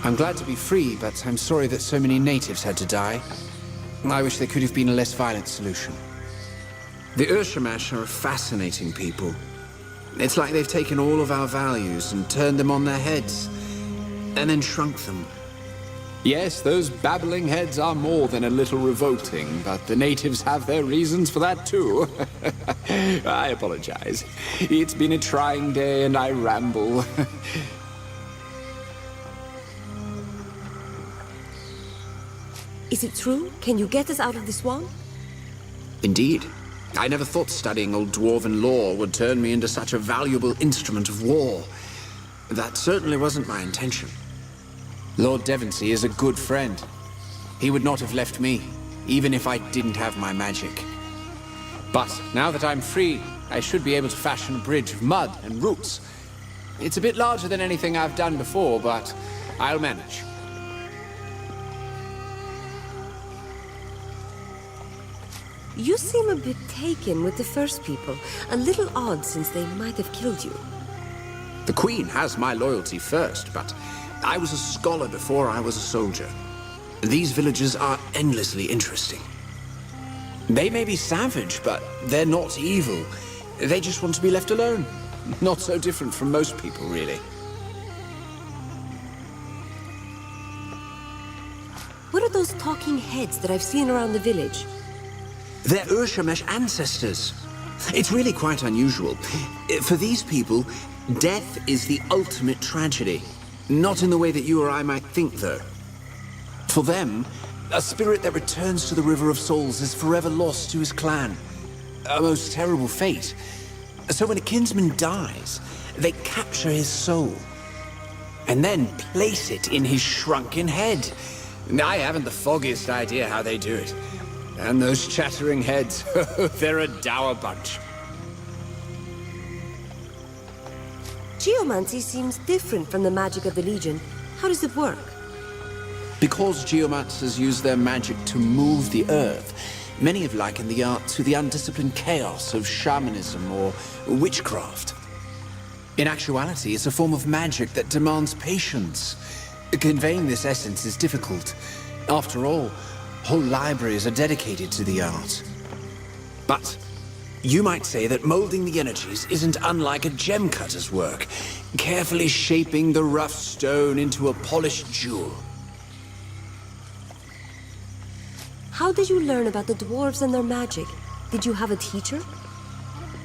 I'm glad to be free, but I'm sorry that so many natives had to die. I wish there could have been a less violent solution. The Urshamash are a fascinating people. It's like they've taken all of our values and turned them on their heads, and then shrunk them. Yes, those babbling heads are more than a little revolting, but the natives have their reasons for that too. I apologize. It's been a trying day and I ramble. Is it true? Can you get us out of the swamp? Indeed. I never thought studying old dwarven lore would turn me into such a valuable instrument of war. That certainly wasn't my intention. Lord Devonsey is a good friend. He would not have left me, even if I didn't have my magic. But now that I'm free, I should be able to fashion a bridge of mud and roots. It's a bit larger than anything I've done before, but I'll manage. You seem a bit taken with the first people. A little odd since they might have killed you. The Queen has my loyalty first, but I was a scholar before I was a soldier. These villagers are endlessly interesting. They may be savage, but they're not evil. They just want to be left alone. Not so different from most people, really. What are those talking heads that I've seen around the village? They're Urshamesh ancestors. It's really quite unusual. For these people, death is the ultimate tragedy. Not in the way that you or I might think, though. For them, a spirit that returns to the River of Souls is forever lost to his clan. A most terrible fate. So when a kinsman dies, they capture his soul, and then place it in his shrunken head. I haven't the foggiest idea how they do it. And those chattering heads, they're a dour bunch. Geomancy seems different from the magic of the Legion. How does it work? Because geomancers use their magic to move the earth, many have likened the art to the undisciplined chaos of shamanism or witchcraft. In actuality, it's a form of magic that demands patience. Conveying this essence is difficult. After all, whole libraries are dedicated to the art. But you might say that molding the energies isn't unlike a gem cutter's work, carefully shaping the rough stone into a polished jewel. How did you learn about the dwarves and their magic? Did you have a teacher?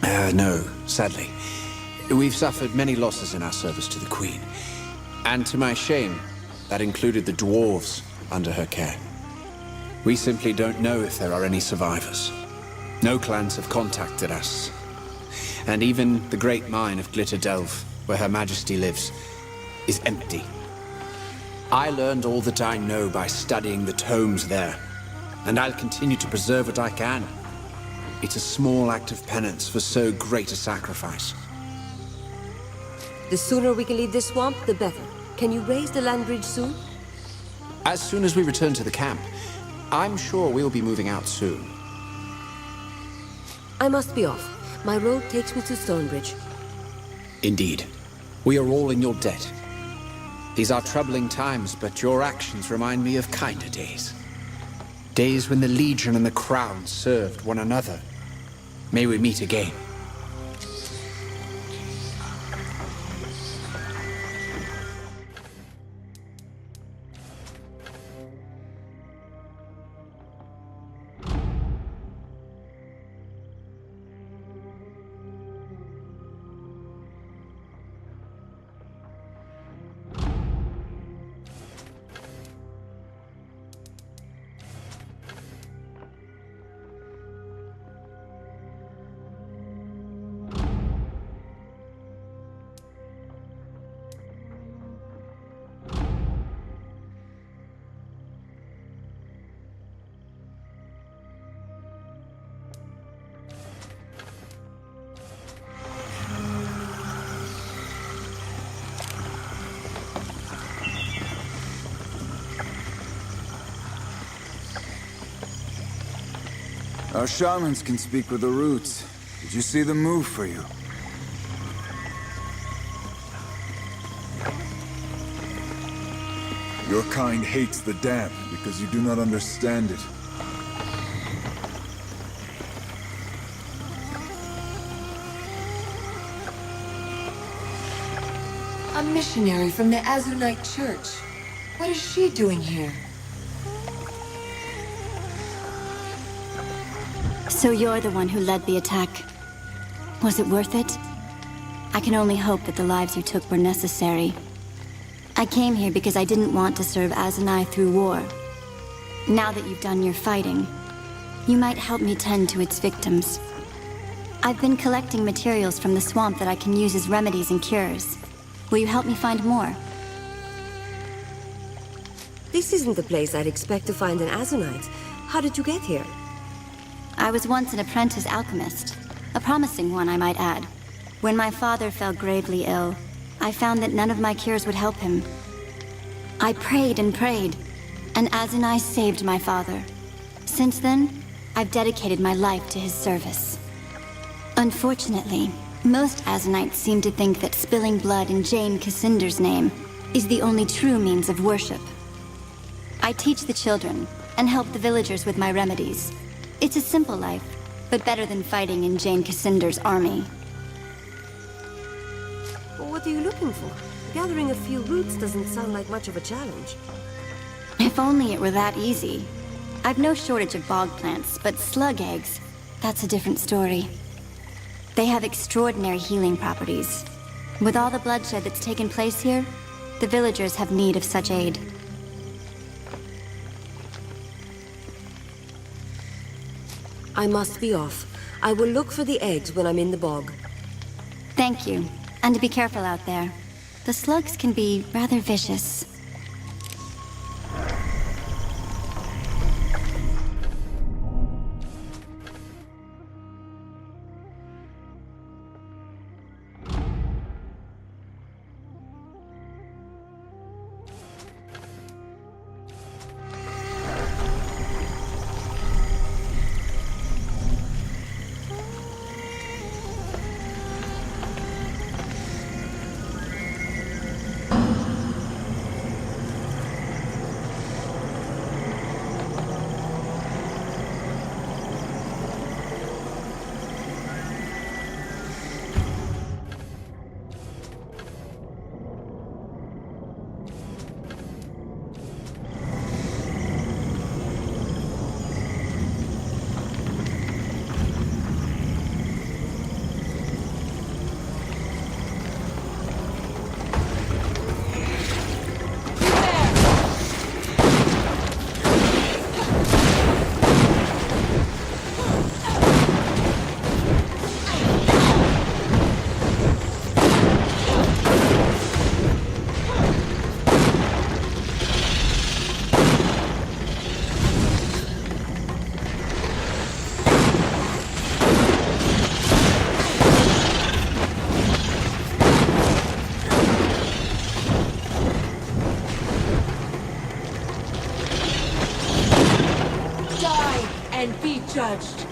No, sadly. We've suffered many losses in our service to the Queen. And to my shame, that included the dwarves under her care. We simply don't know if there are any survivors. No clans have contacted us. And even the great mine of Glitter Delve, where Her Majesty lives, is empty. I learned all that I know by studying the tomes there, and I'll continue to preserve what I can. It's a small act of penance for so great a sacrifice. The sooner we can leave this swamp, the better. Can you raise the land bridge soon? As soon as we return to the camp, I'm sure we'll be moving out soon. I must be off. My road takes me to Stonebridge. Indeed. We are all in your debt. These are troubling times, but your actions remind me of kinder days. Days when the Legion and the Crown served one another. May we meet again. Our shamans can speak with the roots. Did you see them move for you? Your kind hates the damp because you do not understand it. A missionary from the Azunite Church. What is she doing here? So you're the one who led the attack. Was it worth it? I can only hope that the lives you took were necessary. I came here because I didn't want to serve Azunai through war. Now that you've done your fighting, you might help me tend to its victims. I've been collecting materials from the swamp that I can use as remedies and cures. Will you help me find more? This isn't the place I'd expect to find an Azunite. How did you get here? I was once an apprentice alchemist. A promising one, I might add. When my father fell gravely ill, I found that none of my cures would help him. I prayed and prayed, and Azunai saved my father. Since then, I've dedicated my life to his service. Unfortunately, most Azunites seem to think that spilling blood in Jane Cassinder's name is the only true means of worship. I teach the children and help the villagers with my remedies. It's a simple life, but better than fighting in Jane Cassinder's army. What are you looking for? Gathering a few roots doesn't sound like much of a challenge. If only it were that easy. I've no shortage of bog plants, but slug eggs, that's a different story. They have extraordinary healing properties. With all the bloodshed that's taken place here, the villagers have need of such aid. I must be off. I will look for the eggs when I'm in the bog. Thank you. And be careful out there. The slugs can be rather vicious. And be judged.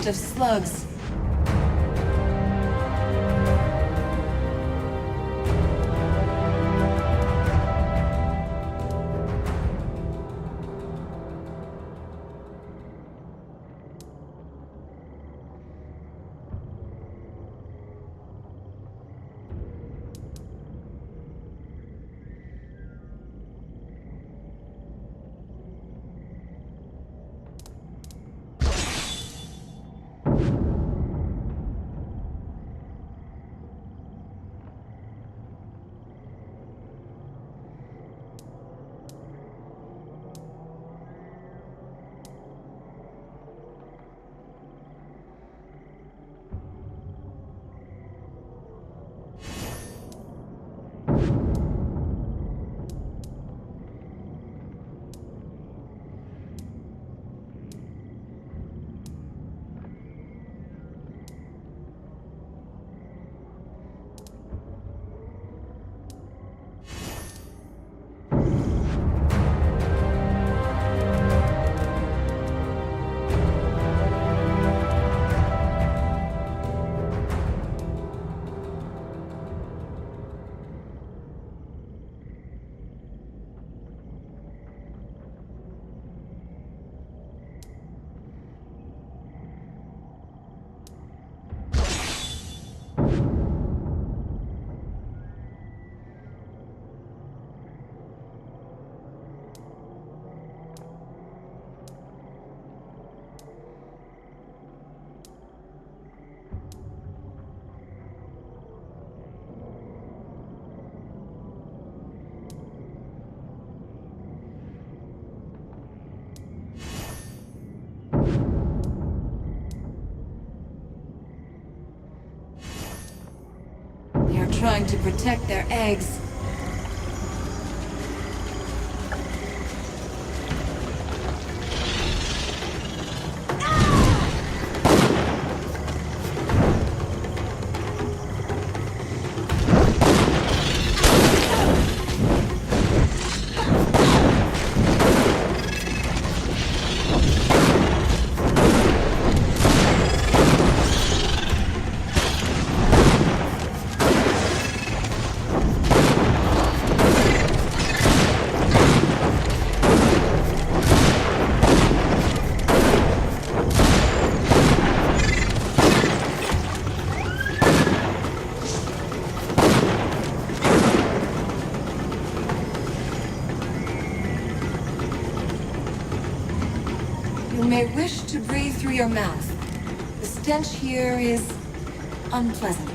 nest of slugs. They're trying to protect their eggs. You may wish to breathe through your mouth. The stench here is unpleasant.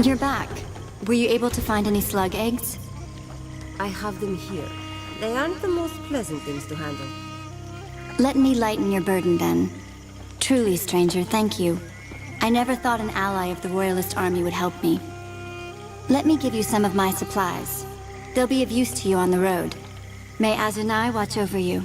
You're back. Were you able to find any slug eggs? I have them here. They aren't the most pleasant things to handle. Let me lighten your burden then. Truly, stranger, thank you. I never thought an ally of the Royalist army would help me. Let me give you some of my supplies. They'll be of use to you on the road. May Azunai watch over you.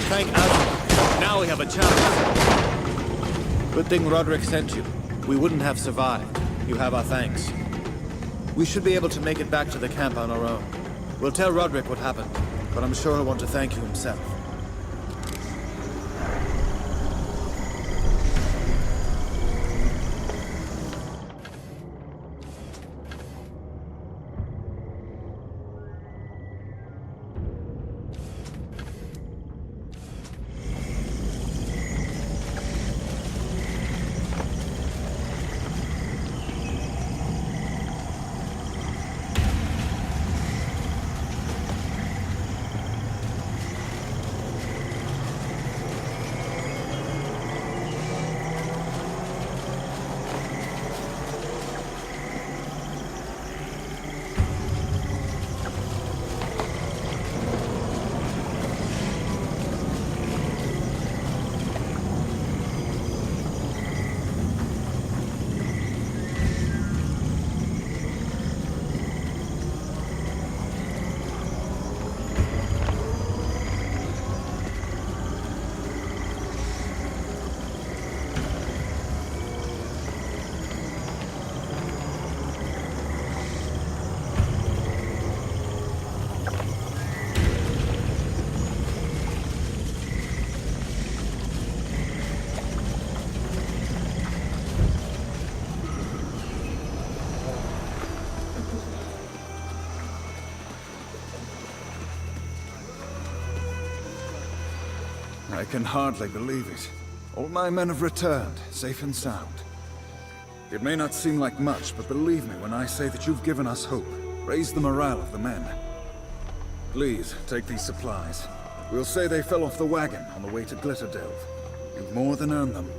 Thank Azure. Now we have a chance. Good thing Roderick sent you. We wouldn't have survived. You have our thanks. We should be able to make it back to the camp on our own. We'll tell Roderick what happened, but I'm sure he'll want to thank you himself. I can hardly believe it. All my men have returned, safe and sound. It may not seem like much, but believe me when I say that you've given us hope. Raised the morale of the men. Please, take these supplies. We'll say they fell off the wagon on the way to Glitterdelve. You've more than earned them.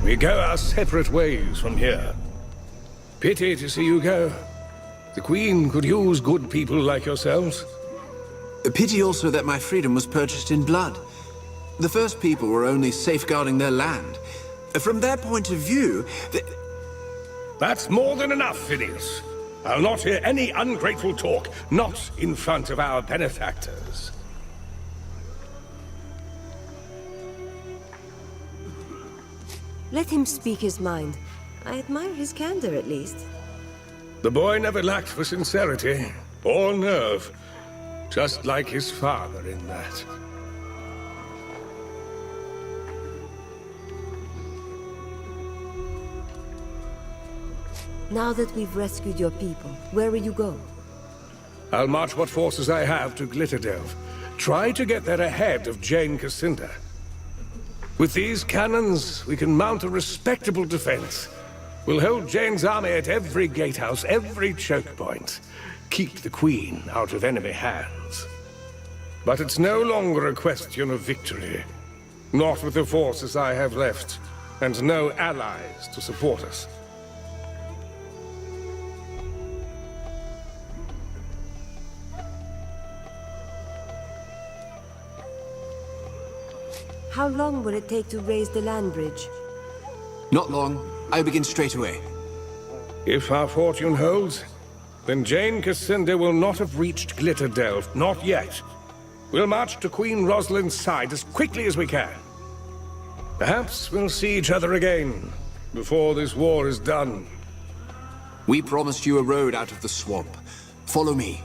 We go our separate ways from here. Pity to see you go. The Queen could use good people like yourselves. A pity also that my freedom was purchased in blood. The first people were only safeguarding their land. From their point of view, That's more than enough, Phineas. I'll not hear any ungrateful talk, not in front of our benefactors. Let him speak his mind. I admire his candor, at least. The boy never lacked for sincerity or nerve, just like his father in that. Now that we've rescued your people, where will you go? I'll march what forces I have to Glitterdelve. Try to get there ahead of Jane Cassinda. With these cannons, we can mount a respectable defense. We'll hold Jane's army at every gatehouse, every choke point. Keep the Queen out of enemy hands. But it's no longer a question of victory. Not with the forces I have left, and no allies to support us. How long will it take to raise the land bridge? not long. I'll begin straight away. If our fortune holds, then Jane Cassinda will not have reached Glitterdelve, not yet. We'll march to Queen Rosalind's side as quickly as we can. Perhaps we'll see each other again, before this war is done. We promised you a road out of the swamp. Follow me.